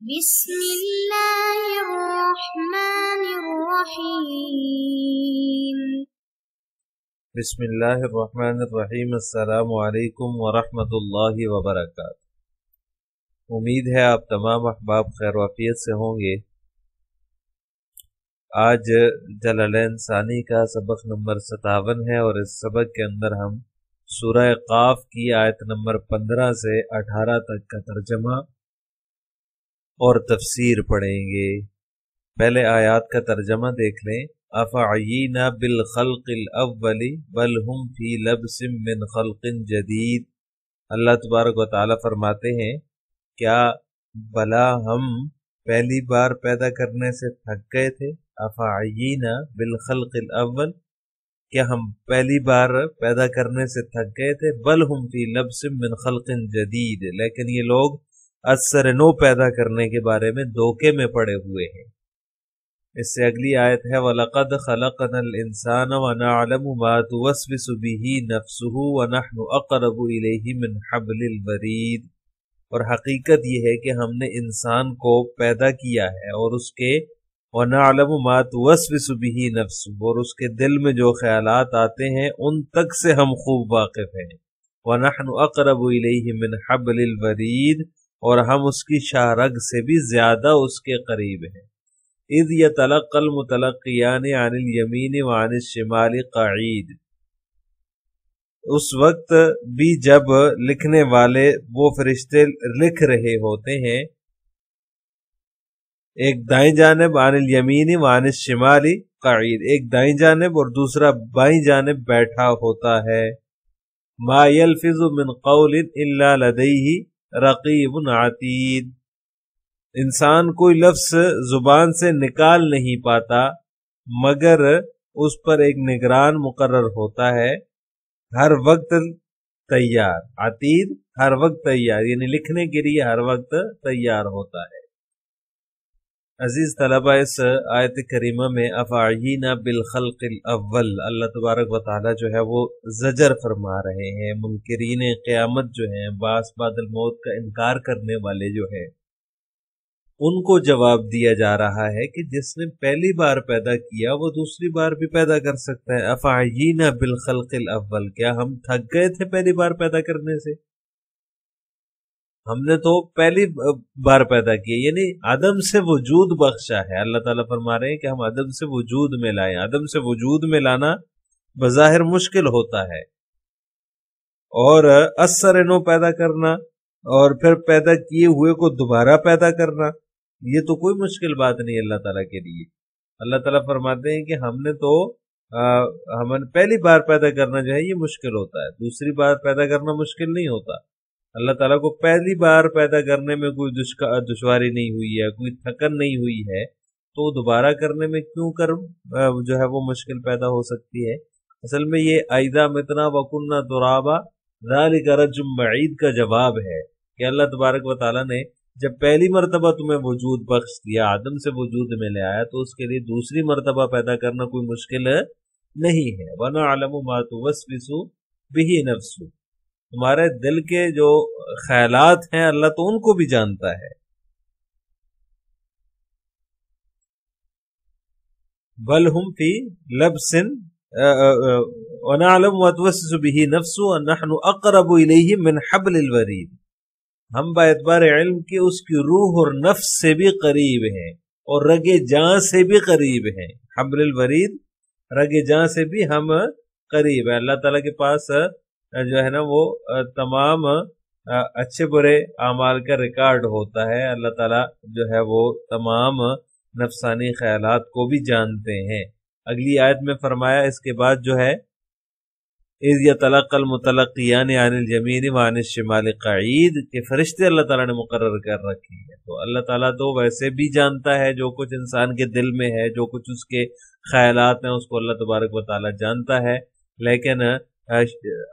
بسم اللہ الرحمن الرحیم۔ بسم اللہ الرحمن الرحیم۔ السلام علیکم ورحمۃ اللہ وبرکاتہ۔ امید ہے آپ تمام احباب خیر وعافیت سے ہوں گے۔ آج جلالین ثانی کا سبق نمبر 57 ہے اور اس سبق کے اندر ہم سورہ قاف کی آیت نمبر 15 سے 18 تک کا ترجمہ اور تفسیر پڑھیں گے۔ پہلے آیات کا ترجمہ دیکھ لیں۔ افعینا بالخلق الاول بل ہم فی لبس من خلق جدید۔ اللہ تبارک و تعالی فرماتے ہیں کیا بلا ہم پہلی بار پیدا کرنے سے تھک گئے تھے؟ افعینا بالخلق الاول، کیا ہم پہلی بار پیدا کرنے سے تھک گئے تھے؟ بل ہم فی لبس من خلق جدید، لیکن یہ لوگ اثر نو پیدا کرنے کے بارے میں دھوکے میں پڑے ہوئے ہیں۔ اس سے اگلی آیت ہے وَلَقَدْ خَلَقْنَا الْإِنسَانَ وَنَعْلَمُ مَا تُوَسْوِسُ بِهِ نَفْسُهُ وَنَحْنُ أَقْرَبُ إِلَيْهِ مِنْ حَبْلِ الْوَرِيدِ، اور حقیقت یہ ہے کہ ہم نے انسان کو پیدا کیا ہے اور اس کے وَنَعْلَمُ مَا تُوَسْوِسُ بِهِ نَفْسُهُ، اور اس کے دل میں جو خیالات آتے ہیں ان تک سے ہم خوب واقف ہیں۔ وَنَحْنُ أَقْرَبُ إِلَيْهِ مِنْ حَبْلِ الْوَرِيدِ، اور ہم اس کی شاہ رگ سے بھی زیادہ اس کے قریب ہیں۔ اذ يتلقى المتلقيان عن اليمين وعن الشمال قعيد، اس وقت بھی جب لکھنے والے وہ فرشتے لکھ رہے ہوتے ہیں، ایک دائیں جانب عن الیمین وعن الشمال قعید، ایک دائیں جانب اور دوسرا بائیں جانب بیٹھا ہوتا ہے۔ ما يلفظ من قول الا لديه رقیب عتید، انسان کوئی لفظ زبان سے نکال نہیں پاتا مگر اس پر ایک نگران مقرر ہوتا ہے، ہر وقت تیار۔ عتید ہر وقت تیار، یعنی لکھنے کے لیے ہر وقت تیار ہوتا ہے۔ عزیز طلبہ، اس آیت کریمہ میں افعینا بالخلق الاول، اللہ تبارک و تعالی جو ہے وہ زجر فرما رہے ہیں۔ منکرین قیامت جو ہیں، بعث بعد الموت کا انکار کرنے والے جو ہیں، ان کو جواب دیا جا رہا ہے کہ جس نے پہلی بار پیدا کیا وہ دوسری بار بھی پیدا کر سکتا ہے۔ افعینا بالخلق الاول، کیا ہم تھک گئے تھے پہلی بار پیدا کرنے سے؟ ہم نے تو پہلی بار پیدا کیا، یعنی عدم سے وجود بخشا ہے۔ اللہ تعالیٰ فرما رہے ہیں کہ ہم عدم سے وجود میں لائیں۔ عدم سے وجود میں لانا بظاہر مشکل ہوتا ہے، اور اثر نو پیدا کرنا اور پھر پیدا کیے ہوئے کو دوبارہ پیدا کرنا، یہ تو کوئی مشکل بات نہیں اللہ تعالیٰ کے لیے۔ اللہ تعالیٰ فرماتے ہیں کہ ہم نے تو ہمیں پہلی بار پیدا کرنا جو ہے یہ مشکل ہوتا ہے، دوسری بار پیدا کرنا مشکل نہیں ہوتا۔ اللہ تعالیٰ کو پہلی بار پیدا کرنے میں کوئی دشواری نہیں ہوئی ہے، کوئی تھکن نہیں ہوئی ہے، تو دوبارہ کرنے میں کیوں کر جو ہے وہ مشکل پیدا ہو سکتی ہے؟ اصل میں یہ اذا متنا وکننا ترابا ذالک رجم بعید کا جواب ہے کہ اللہ تبارک و تعالیٰ نے جب پہلی مرتبہ تمہیں وجود بخش دیا، آدم سے وجود میں لے آیا، تو اس کے لیے دوسری مرتبہ پیدا کرنا کوئی مشکل نہیں ہے۔ وَنَعْلَمُ مَا تُوَسْوِسُ بِهِ نَفْسُ، تمہارے دل کے جو خیالات ہیں اللہ تو ان کو بھی جانتا ہے۔ بل ہم فی لبس وَنَعْلَمُ مَا تُوَسْوِسُ بِهِ نَفْسُ وَنَحْنُ أَقْرَبُ إِلَيْهِ مِنْ حَبْلِ الْوَرِيدِ، ہم باعتبار علم کی اس کی روح اور نفس سے بھی قریب ہیں اور رگ جاں سے بھی قریب ہیں۔ حبل الورید، رگ جاں سے بھی ہم قریب ہیں۔ اللہ تعالیٰ کے پاس جو ہے نا وہ تمام اچھے برے اعمال کا ریکارڈ ہوتا ہے۔ اللہ تعالیٰ جو ہے وہ تمام نفسانی خیالات کو بھی جانتے ہیں۔ اگلی آیت میں فرمایا اس کے بعد جو ہے اذ يتلقى المتلقيان عن اليمين وعن الشمال قعید، کہ فرشتے اللہ تعالیٰ نے مقرر کر رکھی ہے۔ تو اللہ تعالیٰ تو ویسے بھی جانتا ہے جو کچھ انسان کے دل میں ہے، جو کچھ اس کے خیالات ہیں، اس کو اللہ تبارک و تعالیٰ جانتا ہے، لیکن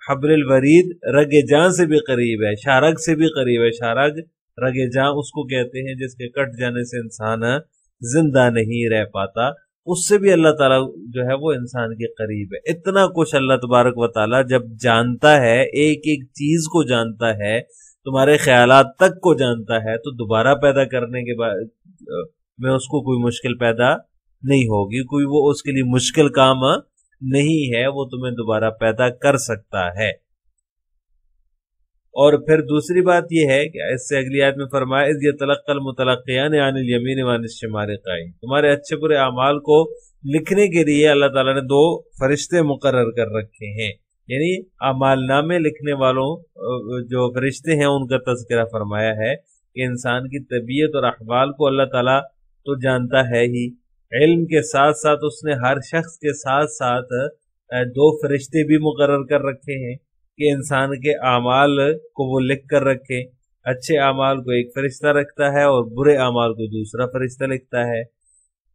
حبل الورید رگ جاں سے بھی قریب ہے، شارگ سے بھی قریب ہے۔ شارگ رگ جاں اس کو کہتے ہیں جس کے کٹ جانے سے انسان زندہ نہیں رہ پاتا، اس سے بھی اللہ تعالیٰ جو ہے وہ انسان کے قریب ہے۔ اتنا کچھ اللہ تبارک و تعالیٰ جب جانتا ہے، ایک ایک چیز کو جانتا ہے، تمہارے خیالات تک کو جانتا ہے، تو دوبارہ پیدا کرنے کے بعد میں اس کو کوئی مشکل پیدا نہیں ہوگی، کوئی وہ اس کے لیے مشکل کام نہیں ہے، وہ تمہیں دوبارہ پیدا کر سکتا ہے۔ اور پھر دوسری بات یہ ہے کہ اس سے اگلی آیت میں فرمایا اذ یتلقى المتلقیان عن الیمین وعن الشمال قعید، تمہارے اچھے برے اعمال کو لکھنے کے لیے اللہ تعالیٰ نے 2 فرشتے مقرر کر رکھے ہیں، یعنی اعمال نامے لکھنے والوں جو فرشتے ہیں ان کا تذکرہ فرمایا ہے کہ انسان کی طبیعت اور احوال کو اللہ تعالیٰ تو جانتا ہے ہی، علم کے ساتھ ساتھ اس نے ہر شخص کے ساتھ ساتھ 2 فرشتے بھی مقرر کر رکھے ہیں کہ انسان کے اعمال کو وہ لکھ کر رکھے، اچھے اعمال کو ایک فرشتہ رکھتا ہے اور برے اعمال کو دوسرا فرشتہ لکھتا ہے۔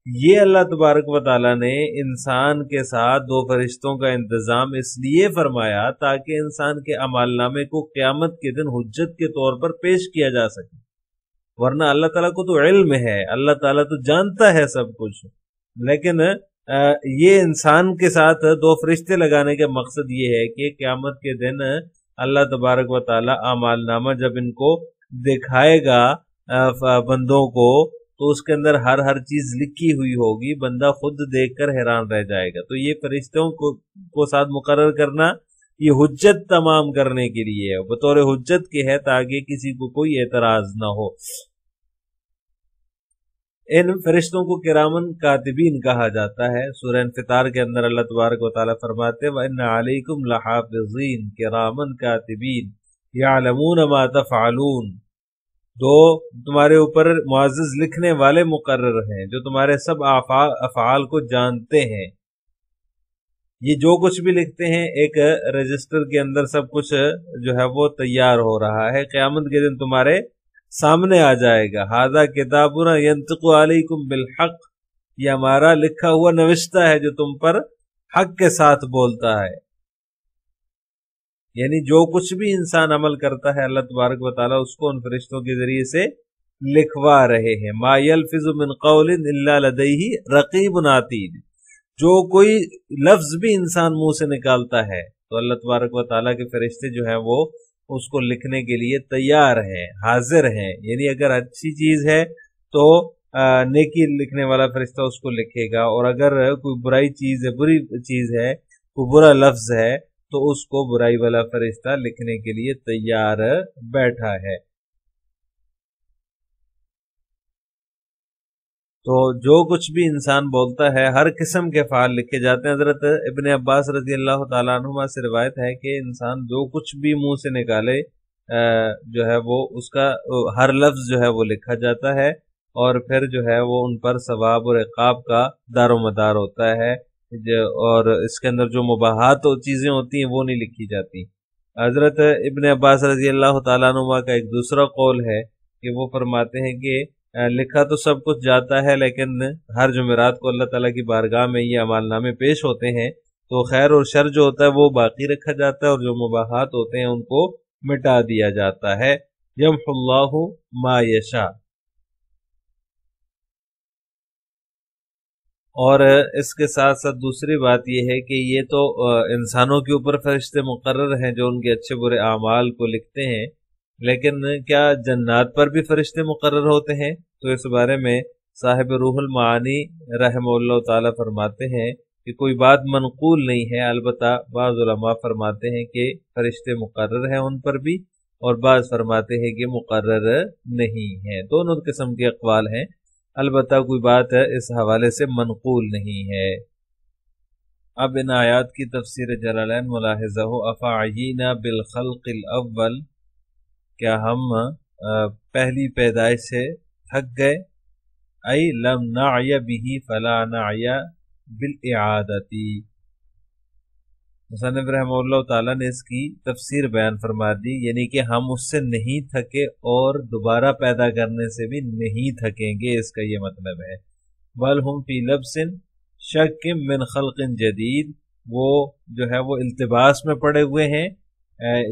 یہ اللہ تبارک و تعالیٰ نے انسان کے ساتھ 2 فرشتوں کا انتظام اس لیے فرمایا تاکہ انسان کے اعمال نامے کو قیامت کے دن حجت کے طور پر پیش کیا جا سکے، ورنہ اللہ تعالیٰ کو تو علم ہے، اللہ تعالیٰ تو جانتا ہے سب کچھ، لیکن یہ انسان کے ساتھ 2 فرشتے لگانے کا مقصد یہ ہے کہ قیامت کے دن اللہ تبارک و تعالیٰ اعمال نامہ جب ان کو دکھائے گا بندوں کو تو اس کے اندر ہر چیز لکھی ہوئی ہوگی، بندہ خود دیکھ کر حیران رہ جائے گا۔ تو یہ فرشتوں کو ساتھ مقرر کرنا یہ حجت تمام کرنے کے لیے ہے، بطور حجت کے ہے تاکہ کسی کو کوئی اعتراض نہ ہو۔ ان فرشتوں کو کرامن کاتبین کہا جاتا ہے۔ سورہ انفطار کے اندر اللہ تبارک و تعالیٰ فرماتے وَإِنَّ عَلَيْكُمْ لَحَافِظِينَ كِرَامًا كَاتِبِينَ يَعْلَمُونَ مَا تَفْعَلُونَ، تمہارے اوپر معزز لکھنے والے مقرر ہیں جو تمہارے سب افعال کو جانتے ہیں۔ یہ جو کچھ بھی لکھتے ہیں ایک رجسٹر کے اندر سب کچھ جو ہے وہ تیار ہو رہا ہے، قیامت کے دن تمہارے سامنے آ جائے گا۔ ھذا کتابنا ینطق علیکم بالحق، یہ ہمارا لکھا ہوا نوشتہ ہے جو تم پر حق کے ساتھ بولتا ہے، یعنی جو کچھ بھی انسان عمل کرتا ہے اللہ تبارک و تعالیٰ اس کو ان فرشتوں کے ذریعے سے لکھوا رہے ہیں۔ ما یلفظ من قول الا لدیہ رقیب عتید، جو کوئی لفظ بھی انسان منہ سے نکالتا ہے تو اللہ تبارک و تعالیٰ کے فرشتے جو ہیں وہ اس کو لکھنے کے لیے تیار ہیں، حاضر ہیں، یعنی اگر اچھی چیز ہے تو نیکی لکھنے والا فرشتہ اس کو لکھے گا، اور اگر کوئی برائی چیز ہے، بری چیز ہے، کوئی برا لفظ ہے تو اس کو برائی والا فرشتہ لکھنے کے لیے تیار بیٹھا ہے۔ تو جو کچھ بھی انسان بولتا ہے ہر قسم کے افعال لکھے جاتے ہیں۔ حضرت ابن عباس رضی اللہ تعالیٰ عنہما سے روایت ہے کہ انسان جو کچھ بھی منہ سے نکالے جو ہے وہ اس کا ہر لفظ جو ہے وہ لکھا جاتا ہے، اور پھر جو ہے وہ ان پر ثواب اور عقاب کا دار و مدار ہوتا ہے، اور اس کے اندر جو مباحات چیزیں ہوتی ہیں وہ نہیں لکھی جاتی۔ حضرت ابن عباس رضی اللہ تعالیٰ عنہما کا ایک دوسرا قول ہے کہ وہ فرماتے ہیں کہ لکھا تو سب کچھ جاتا ہے، لیکن ہر جمعرات کو اللہ تعالیٰ کی بارگاہ میں یہ اعمال نامے پیش ہوتے ہیں تو خیر اور شر جو ہوتا ہے وہ باقی رکھا جاتا ہے، اور جو مباحات ہوتے ہیں ان کو مٹا دیا جاتا ہے۔ یمحو اللہ ما یشاء۔ اور اس کے ساتھ ساتھ دوسری بات یہ ہے کہ یہ تو انسانوں کے اوپر فرشتے مقرر ہیں جو ان کے اچھے برے اعمال کو لکھتے ہیں، لیکن کیا جنات پر بھی فرشتے مقرر ہوتے ہیں؟ تو اس بارے میں صاحب روح المعانی رحمہ اللہ تعالیٰ فرماتے ہیں کہ کوئی بات منقول نہیں ہے، البتہ بعض علماء فرماتے ہیں کہ فرشتے مقرر ہیں ان پر بھی، اور بعض فرماتے ہیں کہ مقرر نہیں ہیں۔ دونوں قسم کے اقوال ہیں، البتہ کوئی بات اس حوالے سے منقول نہیں ہے۔ اب ان آیات کی تفسیر جلالین ملاحظہ ہو افعینا بالخلق الاول، کیا ہم پہلی پیدائش سے تھک گئے؟ ای لم نعی به فلا نعی بالاعادتی۔ مصنف رحمہ اللہ تعالیٰ نے اس کی تفسیر بیان فرما دی، یعنی کہ ہم اس سے نہیں تھکے اور دوبارہ پیدا کرنے سے بھی نہیں تھکیں گے، اس کا یہ مطلب ہے۔ بل ہم فی لبس شک من خلق جدید، وہ جو ہے وہ التباس میں پڑے ہوئے ہیں،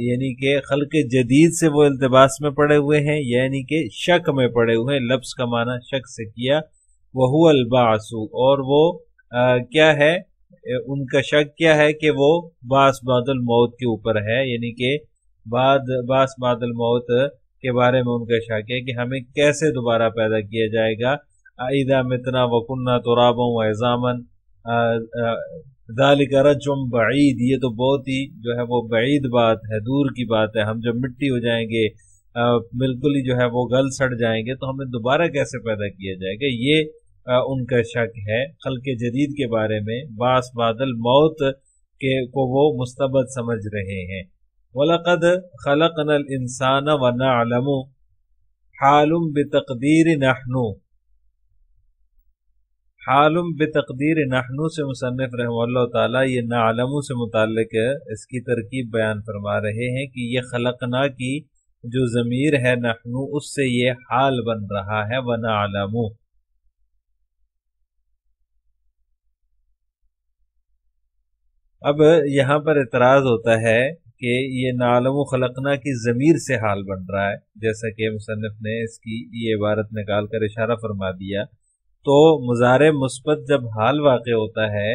یعنی کہ خلق جدید سے وہ التباس میں پڑے ہوئے ہیں، یعنی کہ شک میں پڑے ہوئے ہیں۔ لفظ کا معنی شک سے کیا، وَهُوَ الْبَعْثُ، اور وہ کیا ہے، ان کا شک کیا ہے کہ وہ بعث بعد الموت کے اوپر ہے، یعنی کہ باس بعد الموت کے بارے میں ان کا شک ہے کہ ہمیں کیسے دوبارہ پیدا کیا جائے گا. اذا متنا وکنا ترابا وعظاما ذالک رجع بعید، یہ تو بہت ہی جو ہے وہ بعید بات ہے، دور کی بات ہے. ہم جب مٹی ہو جائیں گے، بالکل ہی جو ہے وہ گل سڑ جائیں گے، تو ہمیں دوبارہ کیسے پیدا کیا جائے گا. یہ ان کا شک ہے خلق جدید کے بارے میں. باس بعد الموت کو وہ مستبد سمجھ رہے ہیں. وَلَقَدْ خَلَقْنَا الْإِنسَانَ وَنَعْلَمُ حَالٌ بِتَقْدِيرِ نَحْنُ. حالم بتقدیر نحنو سے مصنف رحمہ اللہ تعالیٰ یہ نعلم سے متعلق اس کی ترکیب بیان فرما رہے ہیں کہ یہ خلقنا کی جو ضمیر ہے نحنو، اس سے یہ حال بن رہا ہے ونعلم. اب یہاں پر اعتراض ہوتا ہے کہ یہ نعلم خلقنا کی ضمیر سے حال بن رہا ہے، جیسا کہ مصنف نے اس کی یہ عبارت نکال کر اشارہ فرما دیا. تو مضارع مثبت جب حال واقع ہوتا ہے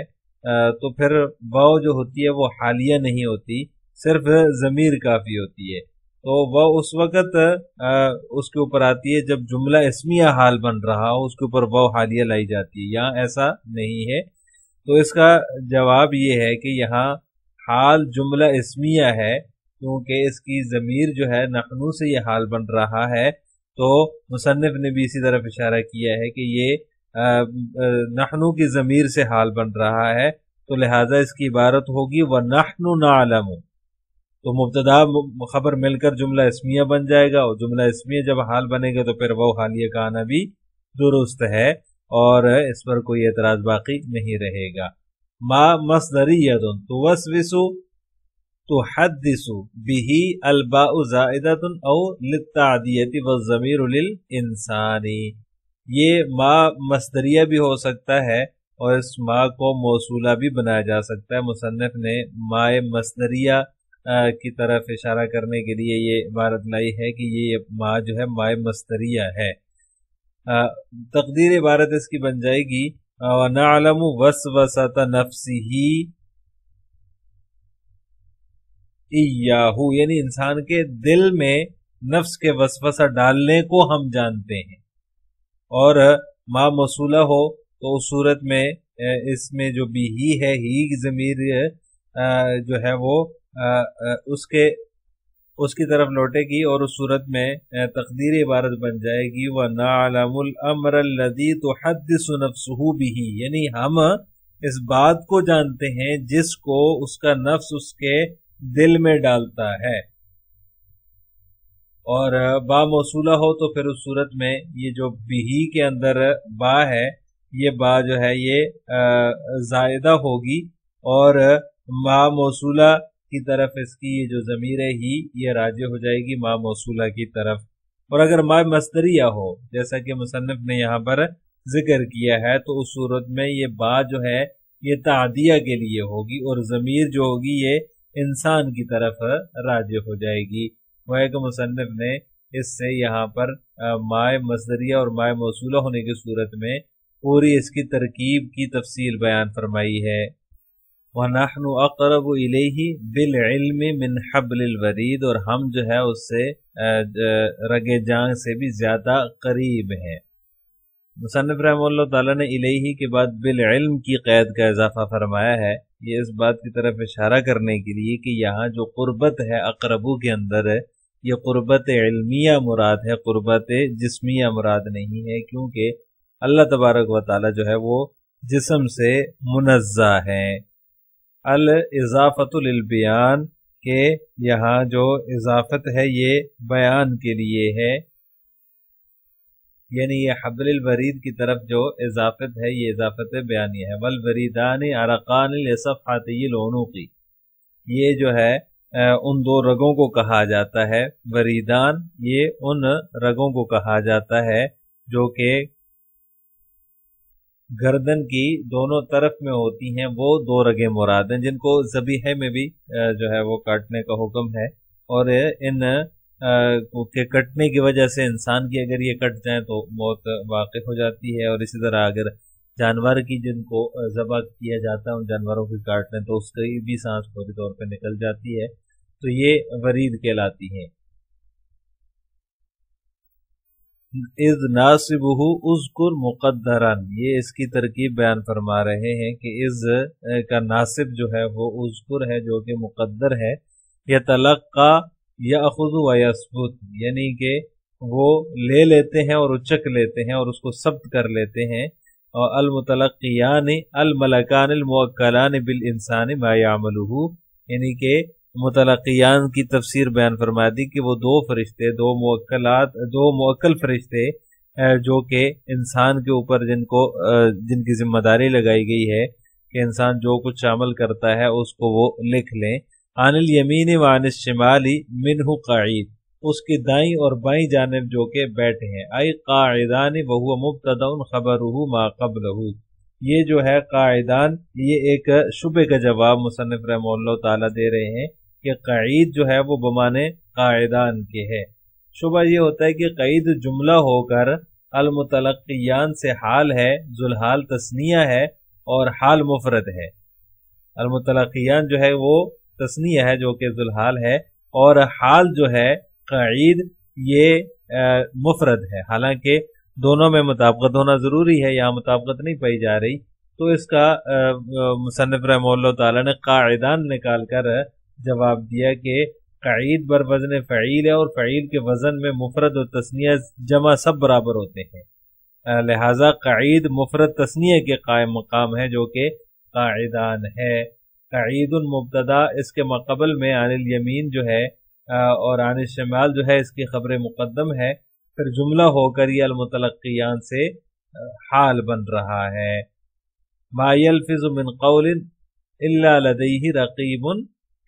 تو پھر واو جو ہوتی ہے وہ حالیہ نہیں ہوتی، صرف ضمیر کافی ہوتی ہے. تو واو اس وقت اس کے اوپر آتی ہے جب جملہ اسمیہ حال بن رہا ہو، اس کے اوپر واو حالیہ لائی جاتی ہے. یہاں ایسا نہیں ہے. تو اس کا جواب یہ ہے کہ یہاں حال جملہ اسمیہ ہے، کیونکہ اس کی ضمیر جو ہے نحنو سے یہ حال بن رہا ہے. تو مصنف نے بھی اسی طرف اشارہ کیا ہے کہ یہ نحنو کی ضمیر سے حال بن رہا ہے، تو لہٰذا اس کی عبارت ہوگی وَنَحْنُ نَعْلَمُ. تو مبتدا خبر مل کر جملہ اسمیہ بن جائے گا، اور جملہ اسمیہ جب حال بنے گا تو پھر وہ حالیہ کا آنا بھی درست ہے، اور اس پر کوئی اعتراض باقی نہیں رہے گا. ما مصدریۃ توسوس تحدث به الباء زائدۃ او للتعدیۃ والضمیر للانسان. یہ ما مصدریہ بھی ہو سکتا ہے اور اس ما کو موصولہ بھی بنایا جا سکتا ہے. مصنف نے ما مصدریہ کی طرف اشارہ کرنے کے لیے یہ عبارت لائی ہے کہ یہ ما جو ہے ما مصدریہ ہے. تقدیر عبارت اس کی بن جائے گی وَنَعْلَمُ وَسْوَسَةَ نَفْسِهِ إِيَّاهُ، یعنی انسان کے دل میں نفس کے وسوسہ ڈالنے کو ہم جانتے ہیں. اور ما موصولہ ہو تو اس صورت میں اس میں جو بھی ہی ہے، ہی کی ضمیر جو ہے وہ اس کی طرف لوٹے گی، اور اس صورت میں تقدیر عبارت بن جائے گی وَنَعْلَمُ الْأَمْرَ الَّذِي تُحَدِّثُ نَفْسُهُ بِهِ، یعنی ہم اس بات کو جانتے ہیں جس کو اس کا نفس اس کے دل میں ڈالتا ہے. اور با موصولہ ہو تو پھر اس صورت میں یہ جو بھی کے اندر با ہے، یہ با جو ہے یہ زائدہ ہوگی، اور ما موصولہ کی طرف اس کی یہ جو ضمیر ہے ہی یہ راجع ہو جائے گی ما موصولہ کی طرف. اور اگر ما مصدریہ ہو جیسا کہ مصنف نے یہاں پر ذکر کیا ہے، تو اس صورت میں یہ با جو ہے یہ تعدیہ کے لیے ہوگی، اور ضمیر جو ہوگی یہ انسان کی طرف راجع ہو جائے گی. وہ ہے کہ مصنف نے اس سے یہاں پر مائے مصدریہ اور مائے موصولہ ہونے کی صورت میں پوری اس کی ترکیب کی تفصیل بیان فرمائی ہے. وَنَحْنُ أَقْرَبُ إِلَيْهِ بِالْعِلْمِ مِنْ حَبْلِ الْوَرِيدِ، اور ہم جو ہے اس سے رگ جان سے بھی زیادہ قریب ہیں. مصنف رحمہ اللہ تعالیٰ نے الیہ کے بعد بالعلم کی قید کا اضافہ فرمایا ہے، یہ اس بات کی طرف اشارہ کرنے کے لیے کہ یہاں جو قربت ہے اقربو کے اندر یہ قربت علمیہ مراد ہے، قربت جسمیہ مراد نہیں ہے، کیونکہ اللہ تبارک و تعالیٰ جو ہے وہ جسم سے منزہ ہے. الاضافت للبیان کہ یہاں جو اضافت ہے یہ بیان کے لیے ہے، یعنی یہ حبل الورید کی طرف جو اضافت ہے یہ اضافت بیانی ہے. والوریدان عرقان لصفحتی العنق، یہ جو ہے ان دو رگوں کو کہا جاتا ہے. وریدان یہ ان رگوں کو کہا جاتا ہے جو کہ گردن کی دونوں طرف میں ہوتی ہیں، وہ دو رگیں مراد ہیں جن کو ذبیحہ میں بھی جو ہے وہ کاٹنے کا حکم ہے. اور ان کے کٹنے کی وجہ سے انسان کی اگر یہ کٹ جائیں تو موت واقع ہو جاتی ہے، اور اسی طرح اگر جانور کی جن کو ذبح کیا جاتا ہے ان جانوروں کی کاٹنے تو اس کی بھی سانس پوری طور پہ نکل جاتی ہے. تو یہ ورید کہلاتی ہیں۔ اذ ناصبہ اذکر مقدرن، یہ اس کی ترکیب بیان فرما رہے ہیں کہ اذ کا ناصب جو ہے وہ اذکر ہے جو کہ مقدر ہے، یتلقا یاخذ و یثبت، یعنی کہ وہ لے لیتے ہیں اور اچک لیتے ہیں اور اس کو ثبت کر لیتے ہیں، اور المتلقیان الملکان الموکلان بالانسان ما یعملہ، یعنی کہ متلقیان کی تفسیر بیان فرما دی کہ وہ دو فرشتے، دو موکل فرشتے جو کہ انسان کے اوپر جن کی ذمہ داری لگائی گئی ہے کہ انسان جو کچھ عمل کرتا ہے اس کو وہ لکھ لیں۔ عن الیمین وعن الشمال منہ قعید، اس کی دائیں اور بائیں جانب جو کہ بیٹھے ہیں، ای قاعدان وہو مبتدأ خبرہ ما قبلہ، یہ جو ہے قاعدان، یہ ایک شبہ کا جواب مصنف رحمہ اللہ تعالیٰ دے رہے ہیں کہ قعید جو ہے وہ بمانے قاعدان کے ہے۔ شبہ یہ ہوتا ہے کہ قعید جملہ ہو کر المتلقیان سے حال ہے، ذوالحال تثنیہ ہے اور حال مفرد ہے۔ المتلقیان جو ہے وہ تثنیہ ہے جو کہ ذوالحال ہے، اور حال جو ہے قعید یہ مفرد ہے، حالانکہ دونوں میں مطابقت ہونا ضروری ہے، یہاں مطابقت نہیں پائی جا رہی، تو اس کا مصنف رحمہ اللہ تعالیٰ نے قاعدان نکال کر جواب دیا کہ قعید بر وزن فعیل ہے، اور فعیل کے وزن میں مفرد اور تثنیہ جمع سب برابر ہوتے ہیں، لہذا قعید مفرد تثنیہ کے قائم مقام ہے جو کہ قاعدان ہے۔ قعید مبتدا، اس کے مقبل میں عن الیمین جو ہے اور عن الشمال جو ہے اس کی خبر مقدم ہے، پھر جملہ ہو کر یہ المتلقیان سے حال بن رہا ہے۔ ما یلفظ من قول الا لدیہ رقیب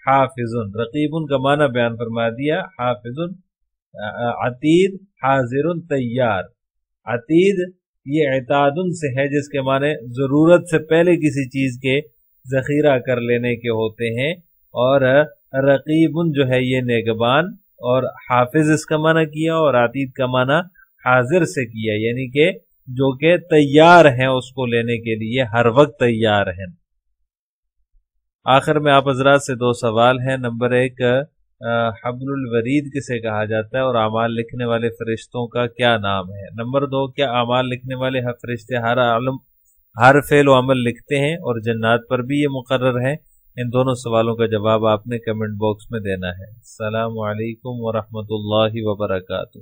حافظ، رقیب کا معنی بیان فرما دیا، حافظ عتید حاضر تیار۔ عتید یہ اعتاد سے ہے جس کے معنی ضرورت سے پہلے کسی چیز کے ذخیرہ کر لینے کے ہوتے ہیں، اور رقیب جو ہے یہ نگہبان، اور حافظ اس کا معنی کیا اور عتید کا معنی حاضر سے کیا، یعنی کہ جو کہ تیار ہیں اس کو لینے کے لیے، ہر وقت تیار ہیں۔ آخر میں آپ حضرات سے دو سوال ہیں۔ نمبر ایک، حبل الورید کسے کہا جاتا ہے اور اعمال لکھنے والے فرشتوں کا کیا نام ہے؟ نمبر دو، کیا اعمال لکھنے والے فرشتے ہر فعل و عمل لکھتے ہیں اور جنات پر بھی یہ مقرر ہے؟ ان دونوں سوالوں کا جواب آپ نے کمنٹ باکس میں دینا ہے۔ السلام علیکم ورحمۃ اللہ وبرکاتہ۔